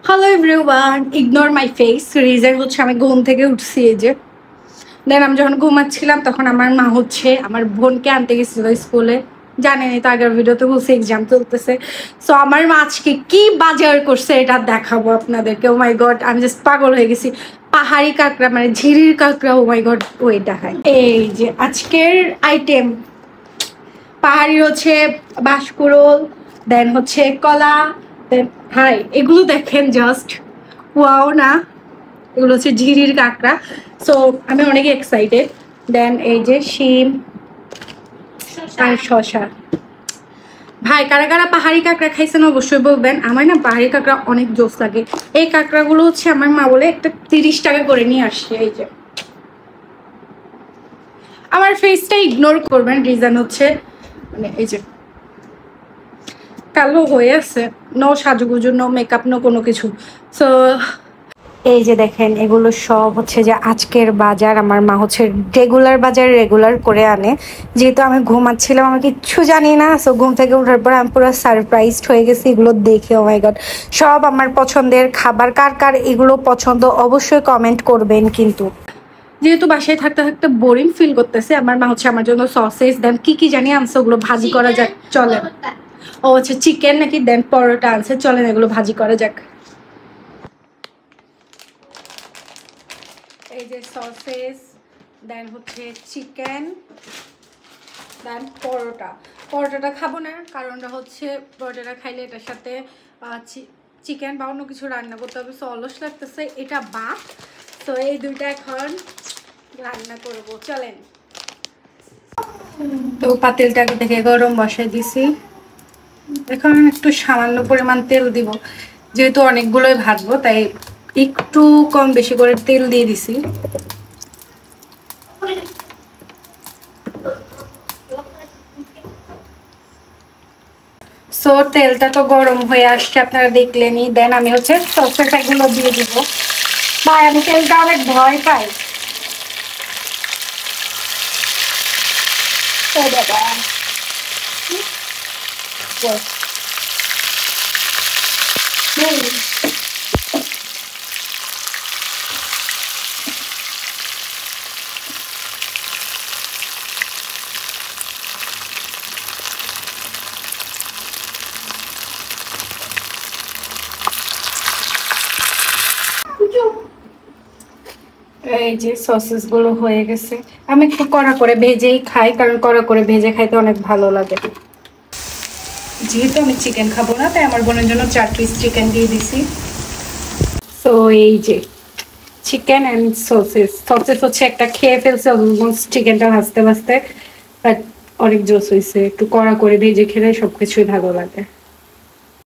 Hello everyone, ignore my face. Reason হচ্ছে আমি ঘুম থেকে উঠছি এই যে। দেন আমি যখন ঘুমাচ্ছিলাম তখন আমার মা হচ্ছে আমার বোনকে আনতে গেছিল স্কুলে। জানেনই তো, আগের ভিডিওতে বলছে এক্সাম চলতেছে। সো আমার মা আজকে কি বাজার করছে এটা দেখাবো আপনাদেরকে। ও মাই গড, আমি জাস্ট পাগল হয়ে গেছি। পাহাড়ি কাঁকড়া মানে ঝিরির কাঁকড়া, ও মাই গড, ওইটা হয়। এই যে আজকের আইটেম, পাহাড়ি হচ্ছে বাঁশকুড়োল, দেন হচ্ছে কলা, দেন হাই এগুলো দেখেন জাস্ট ওয়াও না, এগুলো হচ্ছে ঝিরির কাঁকড়া। সো আমি অনেক এক্সাইটেড। দেন এই যে শিম আর শশা। ভাই কারা কারা পাহাড়ি কাঁকড়া খাইছেন অবশ্যই বলবেন। আমার না পাহাড়ি কাঁকড়া অনেক জোস লাগে। এই কাঁকড়াগুলো হচ্ছে আমার মা বলে একটা 30 টাকা করে নিয়ে আসছে। এই যে আমার ফেসটা ইগনোর করবেন, রিজন হচ্ছে মানে এই যে কালো হয়ে আছে, নো সাজুগুজু, নো মেকআপ, নো কোনো কিছু। সো এই যে দেখেন এগুলো সব হচ্ছে যে আজকের বাজার। আমার মা হচ্ছে রেগুলার বাজার রেগুলার করে আনে। যেহেতু আমি ঘুমাচ্ছিলাম, আমি কিচ্ছু জানি না। সো ঘুম থেকে ওঠার পর আমি পুরো সারপ্রাইজড হয়ে গেছি এগুলো দেখে। ও মাই গড, সব আমার পছন্দের খাবার। কার কার এগুলো পছন্দ অবশ্যই কমেন্ট করবেন। কিন্তু যেহেতু বাসায় থাকতে থাকতে বোরিং ফিল করতেছে, আমার মা হচ্ছে আমার জন্য সসেজ দেন কি কি জানি আনছে, ওগুলো ভাজি করা যাক চলেন। ও হচ্ছে চিকেন নাকি, দেন পরোটা আনছে, চলেন এগুলো ভাজি করা যাক। এই যে সসেস, দেন হচ্ছে চিকেন, দেন পরোটা। পরোটাটা খাবো না, কারণটা হচ্ছে পরোটাটা খাইলে এটার সাথে চিকেন বা অন্য কিছু রান্না করতে হবে। সো অলস লাগতেছে, এটা বাদ। তো এই দুইটা এখন রান্না করবো, চলেন। তো পাতিলটাকে থেকে গরম বসাই দিছি। এখন একটু সামান্য পরিমাণ তেল দিব, যেহেতু অনেকগুলোই ভাজবো তাই একটু কম বেশি করে তেল দিয়ে দিছি। সো তেলটা তো গরম হয়ে আসছে, আপনারা দেখলেনই। দেন আমি হচ্ছে সসেস এগুলো দিয়ে দিব। ভাই আমি তেলটা অনেক ভয় পাই। ও বাবা, এই যে সসেস গুলো হয়ে গেছে। আমি একটু কড়া করে ভেজেই খাই, কারণ কড়া করে ভেজে খাইতে অনেক ভালো লাগে। যেহেতু আমি চিকেন খাবো না, তাই আমার বোনের জন্য 4 পিস চিকেন দিয়ে দিছি। তো এই যে চিকেন অ্যান্ড সসেস। সসেস হচ্ছে একটা খেয়ে ফেলছে অলমোস্ট চিকেনটা ভাজতে ভাজতে, বাট অনেক জোস হয়েছে। একটু কড়া করে ভেজে খেলে সবকিছুই ভালো লাগে।